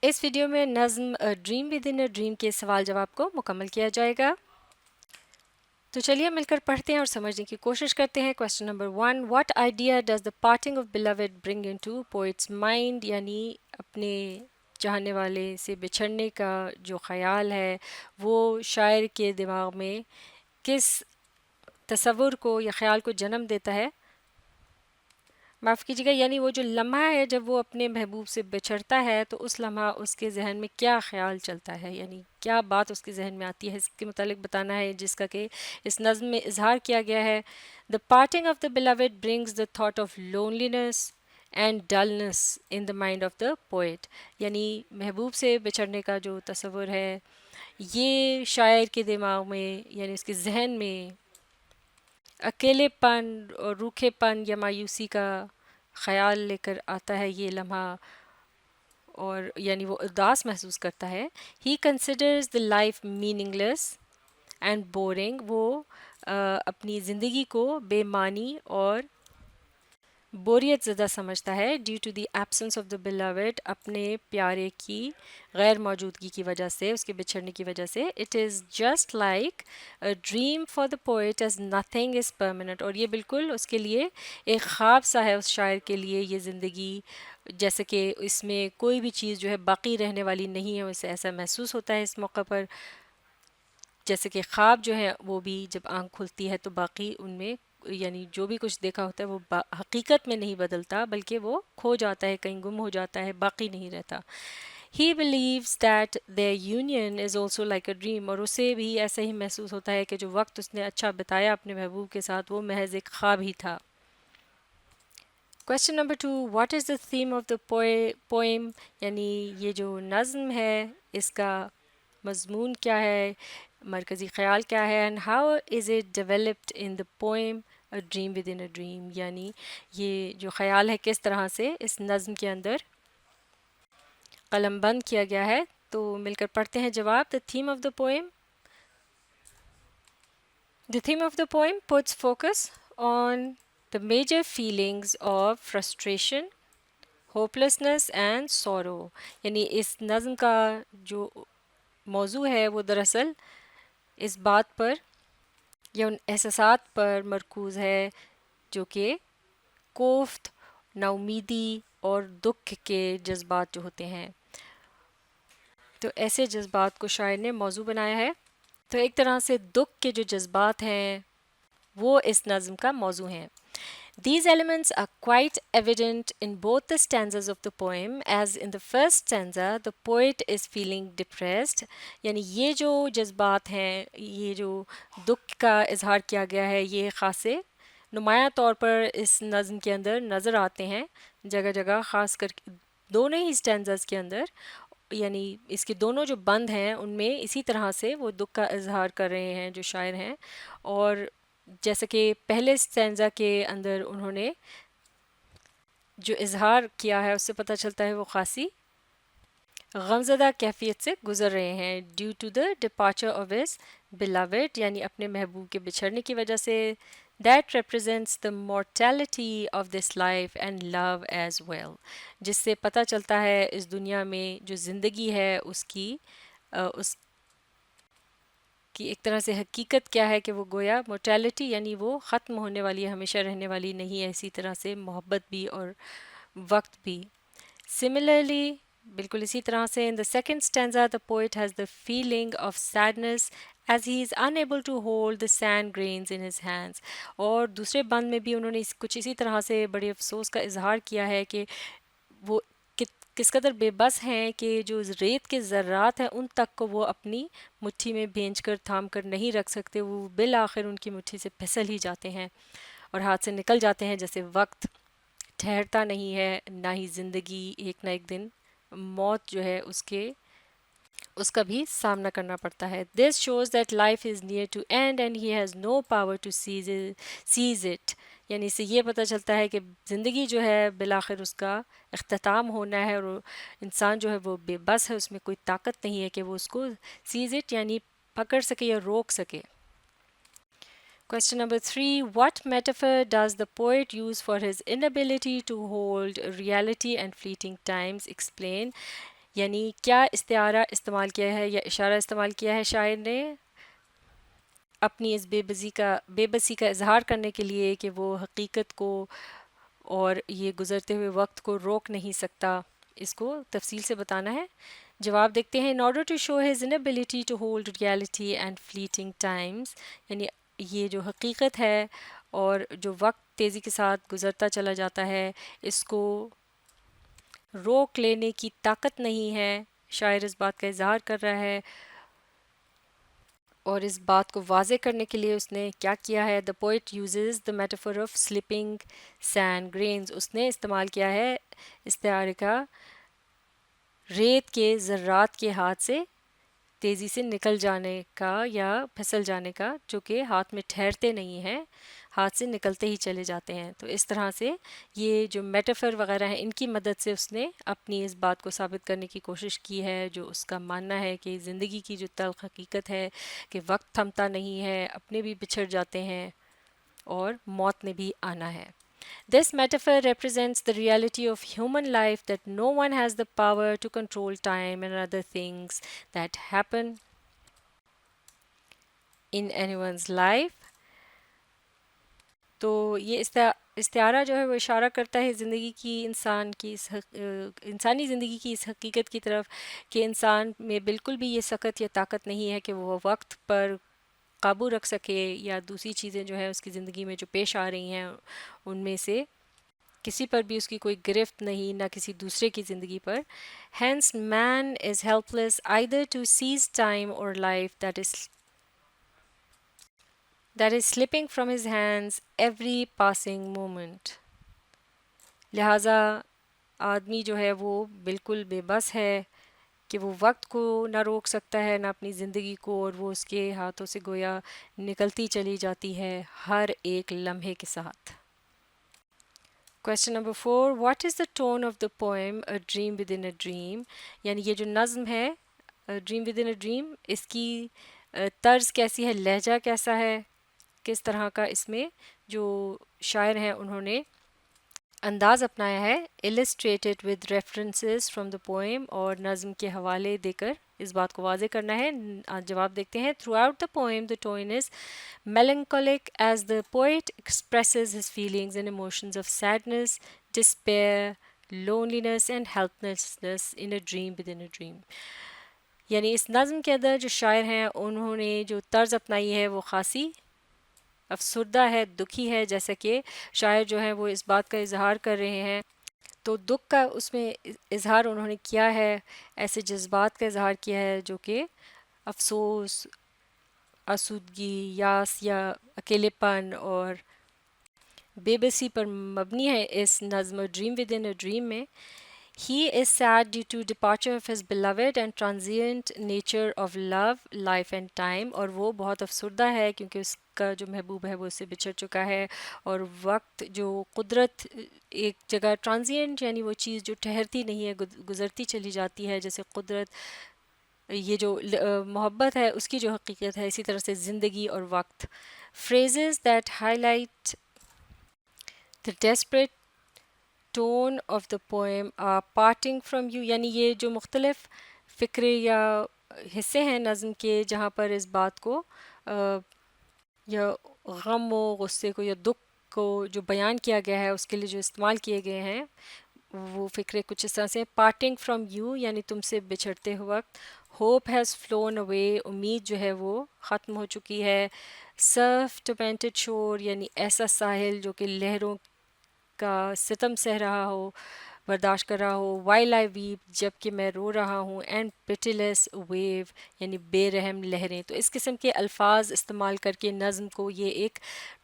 اس video میں نظم dream with in a dream کے سوال جواب کو مکمل کیا جائے گا. تو چلیے مل کر پڑھتے ہیں اور سمجھنے کی کوشش کرتے ہیں. Question number 1، what idea does the parting of beloved bring into poet's mind, یعنی اپنے چاہنے والے سے بچھڑنے کا جو خیال ہے وہ شاعر کے دماغ میں کس تصور کو یا خیال کو جنم دیتا ہے. معاف کیجیے گا، یعنی وہ جو لمحہ ہے جب وہ اپنے محبوب سے بچھڑتا ہے تو اس لمحہ اس کے ذہن میں کیا خیال چلتا ہے، یعنی کیا بات اس کے ذہن میں آتی ہے، اس کے متعلق بتانا ہے، جس کا کہ اس نظم میں اظہار کیا گیا ہے. The parting of the beloved brings the thought of loneliness and dullness in the mind of the poet، یعنی محبوب سے بچھڑنے کا جو تصور ہے یہ شاعر کے دماغ میں یعنی اس کے ذہن میں اکیلے پن اور روکھے پن یا مایوسی کا خیال لے کر آتا ہے یہ لمحہ، اور یعنی وہ اداس محسوس کرتا ہے. He considers the life meaning less and boring, وہ اپنی زندگی کو بے معنی اور بوریت زدہ سمجھتا ہے. Due to the absence of the beloved، اپنے پیارے کی غیر موجودگی کی وجہ سے، اس کے بچھڑنے کی وجہ سے. It is just like a dream for the poet as nothing is permanent، اور یہ بالکل اس کے لیے ایک خواب سا ہے اس شاعر کے لیے یہ زندگی، جیسے کہ اس میں کوئی بھی چیز جو ہے باقی رہنے والی نہیں ہے. اسے ایسا محسوس ہوتا ہے اس موقع پر جیسے کہ خواب جو ہے وہ بھی جب آنکھ کھلتی ہے تو باقی ان میں یعنی جو بھی کچھ دیکھا ہوتا ہے وہ حقیقت میں نہیں بدلتا بلکہ وہ کھو جاتا ہے، کہیں گم ہو جاتا ہے، باقی نہیں رہتا. ہی believes that their union is also like a dream، اور اسے بھی ایسا ہی محسوس ہوتا ہے کہ جو وقت اس نے اچھا بتایا اپنے محبوب کے ساتھ وہ محض ایک خواب ہی تھا. Question number 2، what is the theme of the poem، یعنی یہ جو نظم ہے اس کا مضمون کیا ہے، مرکزی خیال کیا ہے. And how is it developed in the poem a dream with in a dream, یعنی یہ جو خیال ہے کس طرح سے اس نظم کے اندر قلم بند کیا گیا ہے. تو مل کر پڑھتے ہیں جواب. The theme of the poem، the theme of the poem puts focus on the major feelings of frustration, hopelessness and sorrow، یعنی اس نظم کا جو موضوع ہے وہ دراصل اس بات پر یا ان احساسات پر مرکوز ہے جو کہ کوفت، نا امیدی اور دکھ کے جذبات جو ہوتے ہیں. تو ایسے جذبات کو شاعر نے موضوع بنایا ہے. تو ایک طرح سے دکھ کے جو جذبات ہیں وہ اس نظم کا موضوع ہیں. These elements are quite evident in both the stanzas of the poem. As in the first stanza, the poet is feeling depressed، یعنی یہ جو جذبات ہیں، یہ جو دکھ کا اظہار کیا گیا ہے یہ خاصے نمایاں طور پر اس نظم کے اندر نظر آتے ہیں جگہ جگہ، خاص کر دونوں ہی سٹینزاز کے اندر، یعنی اس کے دونوں جو بند ہیں ان میں اسی طرح سے وہ دکھ کا اظہار کر رہے ہیں جو شاعر ہیں. اور جیسا کہ پہلے سٹینزا کے اندر انہوں نے جو اظہار کیا ہے اس سے پتہ چلتا ہے وہ خاصی غمزدہ کیفیت سے گزر رہے ہیں. Due to the departure of his beloved، یعنی اپنے محبوب کے بچھڑنے کی وجہ سے. That represents the mortality of this life and love as well، جس سے پتہ چلتا ہے اس دنیا میں جو زندگی ہے اس کی ایک طرح سے حقیقت کیا ہے کہ وہ گویا mortality یعنی وہ ختم ہونے والی ہے، ہمیشہ رہنے والی نہیں ہے. اسی طرح سے محبت بھی اور وقت بھی. Similarly، بالکل اسی طرح سے in the second stanza the poet has the feeling of sadness as he is unable to hold the sand grains in his hands، اور دوسرے بند میں بھی انہوں نے کچھ اسی طرح سے بڑے افسوس کا اظہار کیا ہے کہ وہ کس قدر بے بس ہیں کہ جو ریت کے ذرات ہیں ان تک کو وہ اپنی مٹھی میں بھینچ کر تھام کر نہیں رکھ سکتے، وہ بالآخر ان کی مٹھی سے پھسل ہی جاتے ہیں اور ہاتھ سے نکل جاتے ہیں. جیسے وقت ٹھہرتا نہیں ہے نہ ہی زندگی، ایک نہ ایک دن موت جو ہے اس کا بھی سامنا کرنا پڑتا ہے. This shows that life is near to end and he has no power to cease it, یعنی اس سے یہ پتہ چلتا ہے کہ زندگی جو ہے بالآخر اس کا اختتام ہونا ہے اور انسان جو ہے وہ بے بس ہے، اس میں کوئی طاقت نہیں ہے کہ وہ اس کو سیز اٹ یعنی پکڑ سکے یا روک سکے. Question number 3، what metaphor does the poet use for his inability to hold reality and fleeting times? Explain، یعنی کیا استعارہ استعمال کیا ہے یا اشارہ استعمال کیا ہے شاعر نے اپنی اس بے بسی کا اظہار کرنے کے لیے کہ وہ حقیقت کو اور یہ گزرتے ہوئے وقت کو روک نہیں سکتا. اس کو تفصیل سے بتانا ہے. جواب دیکھتے ہیں. In order to show his inability to hold reality and fleeting times, یعنی یہ جو حقیقت ہے اور جو وقت تیزی کے ساتھ گزرتا چلا جاتا ہے اس کو روک لینے کی طاقت نہیں ہے. شاعر اس بات کا اظہار کر رہا ہے اور اس بات کو واضح کرنے کے لیے اس نے کیا کیا ہے. The poet uses the metaphor of slipping sand grains. اس نے استعمال کیا ہے استعارے کا ریت کے ذرات کے ہاتھ سے تیزی سے نکل جانے کا یا پھسل جانے کا جو کہ ہاتھ میں ٹھہرتے نہیں ہیں ہاتھ سے نکلتے ہی چلے جاتے ہیں. تو اس طرح سے یہ جو میٹافر وغیرہ ہیں ان کی مدد سے اس نے اپنی اس بات کو ثابت کرنے کی کوشش کی ہے جو اس کا ماننا ہے کہ زندگی کی جو تلخ حقیقت ہے کہ وقت تھمتا نہیں ہے, اپنے بھی بچھڑ جاتے ہیں اور موت نے بھی آنا ہے. This metaphor represents the reality of human life that no one has the power to control time and other things that happen in anyone's life. تو یہ استعارہ جو ہے وہ اشارہ کرتا ہے زندگی کی انسانی زندگی کی اس حقیقت کی طرف کہ انسان میں بالکل بھی یہ سکت یا طاقت نہیں ہے کہ وہ وقت پر قابو رکھ سکے یا دوسری چیزیں جو ہے اس کی زندگی میں جو پیش آ رہی ہیں ان میں سے کسی پر بھی اس کی کوئی گرفت نہیں, نہ کسی دوسرے کی زندگی پر. Hence man is helpless either to seize time or life that is slipping from his hands every passing moment. لہٰذا آدمی جو ہے وہ بالکل بے بس ہے کہ وہ وقت کو نہ روک سکتا ہے نہ اپنی زندگی کو, اور وہ اس کے ہاتھوں سے گویا نکلتی چلی جاتی ہے ہر ایک لمحے کے ساتھ. Question number 4. What is the tone of the poem A Dream Within a Dream? یعنی یہ جو نظم ہے Dream Within a Dream اس کی طرز کیسی ہے, لہجہ کیسا ہے, کس طرح کا اس میں جو شاعر ہیں انہوں نے انداز اپنایا ہے. illustrated with references from the poem, اور نظم کے حوالے دے کر اس بات کو واضح کرنا ہے. جواب دیکھتے ہیں. throughout the poem the tone is melancholic as the poet expresses his feelings and emotions of sadness, despair, loneliness and helplessness in a dream within a dream. یعنی اس نظم کے اندر جو شاعر ہیں انہوں نے جو طرز اپنائی ہے وہ خاصی افسردہ ہے, دکھی ہے, جیسا کہ شاعر جو ہیں وہ اس بات کا اظہار کر رہے ہیں تو دکھ کا اس میں اظہار انہوں نے کیا ہے, ایسے جذبات کا اظہار کیا ہے جو کہ افسوس, آسودگی, یاس یا اکیلے پن اور بے بسی پر مبنی ہے اس نظم dream with in a dream میں. He is sad due to departure of his beloved and transient nature of love, life and time. اور وہ بہت افسردہ ہے کیونکہ اس کا جو محبوب ہے وہ اس سے بچھڑ چکا ہے, اور وقت جو قدرت ایک جگہ ٹرانزینٹ یعنی وہ چیز جو ٹھہرتی نہیں ہے گزرتی چلی جاتی ہے, جیسے قدرت یہ جو محبت ہے اس کی جو حقیقت ہے, اسی طرح سے زندگی اور وقت. Phrases that highlight the desperate tone of the poem are parting from you. یعنی یہ جو مختلف فقرے یا حصے ہیں نظم کے جہاں پر اس بات کو یا غم و غصے کو یا دکھ کو جو بیان کیا گیا ہے اس کے لیے جو استعمال کیے گئے ہیں وہ فقرے کچھ اس طرح سے. parting from you یعنی تم سے بچھڑتے ہوئے وقت. hope has flown away, امید جو ہے وہ ختم ہو چکی ہے. surf tormented shore یعنی ایسا ساحل جو کہ لہروں کا ستم سہ رہا ہو, برداشت کر رہا ہو. while I weep جب کہ میں رو رہا ہوں. and pitiless wave یعنی بے رحم لہریں. تو اس قسم کے الفاظ استعمال کر کے نظم کو یہ ایک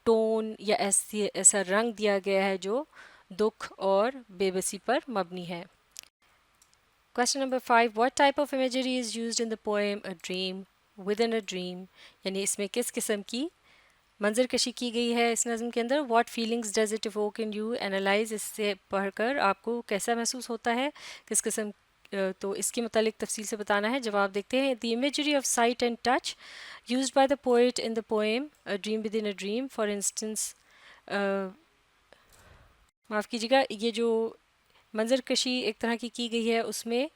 ٹون یا ایسا رنگ دیا گیا ہے جو دکھ اور بے بسی پر مبنی ہے. Question number 5. What type of imagery is used in the poem A Dream Within a Dream? یعنی اس میں کس قسم کی منظر کشی کی گئی ہے اس نظم کے اندر. What feelings does it evoke in you? Analyze, اس سے پڑھ کر آپ کو کیسا محسوس ہوتا ہے, کس قسم, تو اس کے متعلق تفصیل سے بتانا ہے. جواب دیکھتے ہیں. The imagery of sight and touch used by the poet in the poem A Dream Within a Dream, for instance, معاف کیجیے گا, یہ جو منظر کشی ایک طرح کی گئی ہے اس میں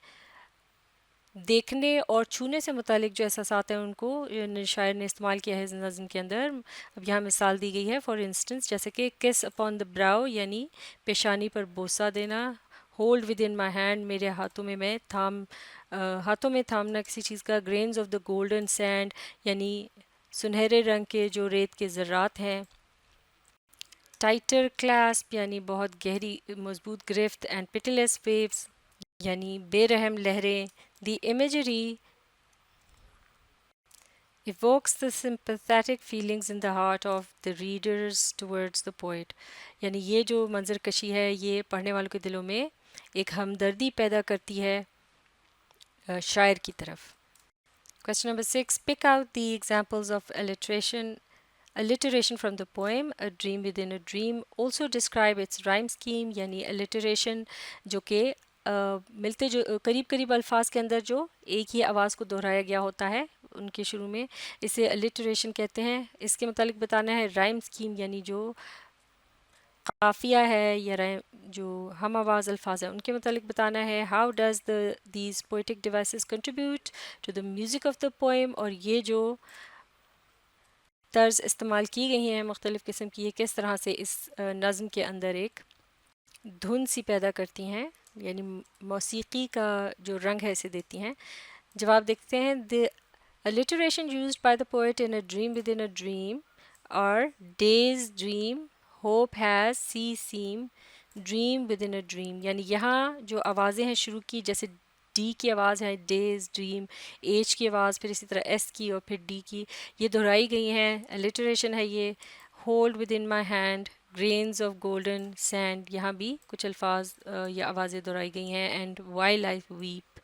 دیکھنے اور چھونے سے متعلق جو احساسات ہیں ان کو شاعر نے استعمال کیا ہے اس نظم کے اندر. اب یہاں مثال دی گئی ہے فار انسٹنس جیسے کہ کس اپون دا براؤ یعنی پیشانی پر بوسہ دینا. Hold within my hand میرے ہاتھوں میں ہاتھوں میں تھامنا کسی چیز کا. Grains of the golden sand یعنی سنہرے رنگ کے جو ریت کے ذرات ہیں. ٹائٹر کلاسپ یعنی بہت گہری مضبوط گرفت. اینڈ پیٹیلیس ویوز یعنی بے رحم لہریں. The imagery evokes the sympathetic feelings in the heart of the readers towards the poet. یعنی یہ جو منظر کشی ہے یہ پڑھنے والوں کے دلوں میں ایک ہمدردی پیدا کرتی ہے شاعر کی طرف. Question number 6. Pick out the examples of alliteration from the poem A Dream Within a Dream. Also describe its rhyme scheme یعنی alliteration جو کہ ملتے جو قریب الفاظ کے اندر جو ایک ہی آواز کو دہرایا گیا ہوتا ہے ان کے شروع میں اسے alliteration کہتے ہیں. اس کے متعلق بتانا ہے rhyme scheme یعنی جو قافیہ ہے یا جو ہم آواز الفاظ ہیں ان کے متعلق بتانا ہے. How does these poetic devices contribute to the music of the poem. اور یہ جو طرز استعمال کی گئی ہیں مختلف قسم کی یہ کس طرح سے اس نظم کے اندر ایک دھن سی پیدا کرتی ہیں یعنی موسیقی کا جو رنگ ہے اسے دیتی ہیں. جواب دیکھتے ہیں. the alliteration used by the poet in A Dream Within a Dream are day's dream, hope has, see seem, dream within a dream. یعنی یہاں جو آوازیں ہیں شروع کی جیسے ڈی کی آواز ہے ڈیز ڈریم, ایچ کی آواز پھر اسی طرح ایس کی اور پھر ڈی کی یہ دہرائی گئی ہیں. alliteration ہے یہ. Hold within my hand grains of golden sand یہاں بھی کچھ الفاظ یا آوازیں دہرائی گئی ہیں. اینڈ وائی لائف ویپ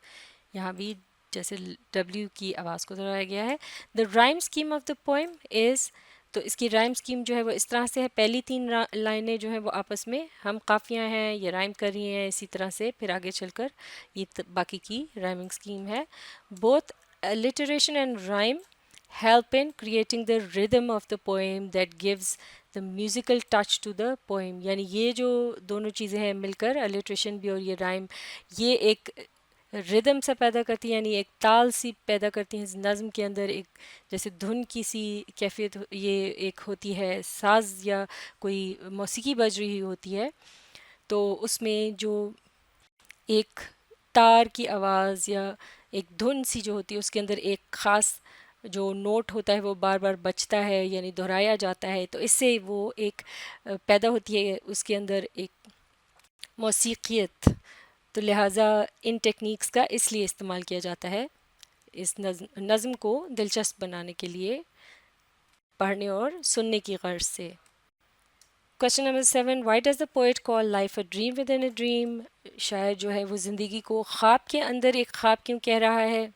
یہاں بھی جیسے ڈبلیو کی آواز کو دہرایا گیا ہے. The rhyme scheme of the poem is تو اس کی رائم اسکیم جو ہے وہ اس طرح سے ہے. پہلی 3 لائنیں جو ہیں وہ آپس میں ہم قافیہ ہیں یہ رائم کر رہی ہیں اسی طرح سے پھر آگے چل کر یہ باقی کی رائمنگ اسکیم ہے. Both alliteration and rhyme help in creating the rhythm of the poem that gives the musical touch to the poem. یعنی یہ جو دونوں چیزیں ہیں مل کر alliteration بھی اور یہ rhyme یہ ایک ردم سا پیدا کرتی ہیں یعنی ایک تال سی پیدا کرتی ہیں اس نظم کے اندر. ایک جیسے دھن کی سی کیفیت یہ ایک ہوتی ہے ساز یا کوئی موسیقی بج رہی ہوتی ہے تو اس میں جو ایک تار کی آواز یا ایک دھن سی جو ہوتی ہے اس کے اندر ایک خاص جو نوٹ ہوتا ہے وہ بار بار بجتا ہے یعنی دہرایا جاتا ہے تو اس سے وہ ایک پیدا ہوتی ہے اس کے اندر ایک موسیقیت. تو لہٰذا ان ٹیکنیکس کا اس لیے استعمال کیا جاتا ہے اس نظم کو دلچسپ بنانے کے لیے پڑھنے اور سننے کی غرض سے. Question number 7. Why does the poet call life a dream with in a dream. شاعر جو ہے وہ زندگی کو خواب کے اندر ایک خواب کیوں کہہ رہا ہے.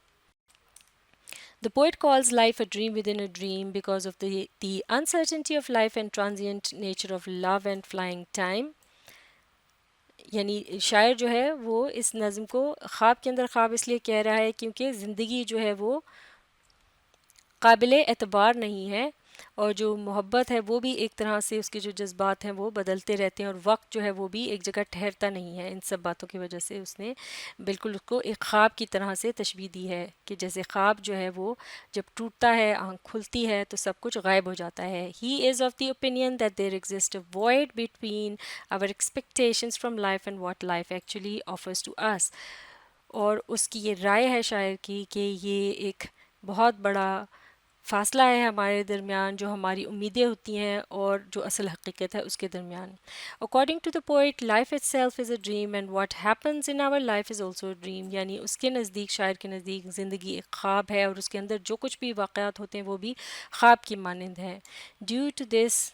The poet calls life a dream within a dream because of the uncertainty of life and transient nature of love and flying time. یعنی شاعر جو ہے وہ اس نظم کو خواب کے اندر خواب اس لیے کہہ رہا ہے کیونکہ زندگی جو ہے وہ قابل اعتبار نہیں ہے اور جو محبت ہے وہ بھی ایک طرح سے اس کے جو جذبات ہیں وہ بدلتے رہتے ہیں اور وقت جو ہے وہ بھی ایک جگہ ٹھہرتا نہیں ہے. ان سب باتوں کی وجہ سے اس نے بالکل اس کو ایک خواب کی طرح سے تشبیہ دی ہے کہ جیسے خواب جو ہے وہ جب ٹوٹتا ہے آنکھ کھلتی ہے تو سب کچھ غائب ہو جاتا ہے. He is of the opinion that there exist a wide between our expectations from life and what life actually offers to us. اور اس کی یہ رائے ہے شاعر کی کہ یہ ایک بہت بڑا فاصلہ ہے ہمارے درمیان جو ہماری امیدیں ہوتی ہیں اور جو اصل حقیقت ہے اس کے درمیان. According to the poet life itself is a dream and what happens in our life is also a dream. یعنی اس کے نزدیک شاعر کے نزدیک زندگی ایک خواب ہے اور اس کے اندر جو کچھ بھی واقعات ہوتے ہیں وہ بھی خواب کی مانند ہیں. Due to this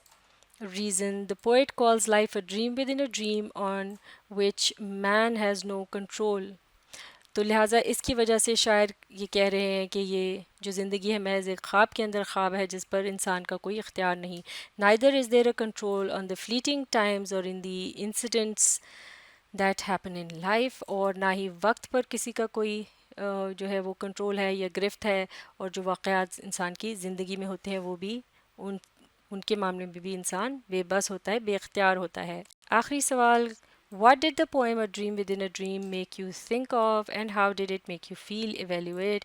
reason the poet calls life a dream within a dream on which man has no control. تو لہٰذا اس کی وجہ سے شاعر یہ کہہ رہے ہیں کہ یہ جو زندگی ہے محض ایک خواب کے اندر خواب ہے جس پر انسان کا کوئی اختیار نہیں. neither is there a control on the fleeting times or in the incidents that happen in life. اور نہ ہی وقت پر کسی کا کوئی جو ہے وہ کنٹرول ہے یا گرفت ہے اور جو واقعات انسان کی زندگی میں ہوتے ہیں وہ بھی ان کے معاملے میں بھی انسان بے بس ہوتا ہے بے اختیار ہوتا ہے. آخری سوال What did the poem A Dream Within a Dream make you think of and how did it make you feel? Evaluate.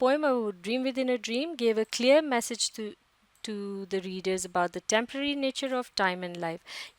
poem A Dream Within a Dream gave a clear message to the readers about the temporary nature of time and life.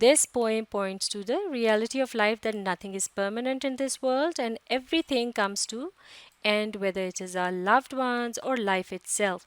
This poem points to the reality of life that nothing is permanent in this world and everything comes to end, whether it is our loved ones or life itself.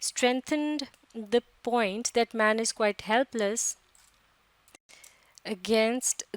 strengthened the point that man is quite helpless against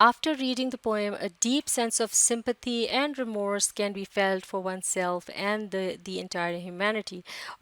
After reading the poem, a deep sense of sympathy and remorse can be felt for oneself and the entire humanity.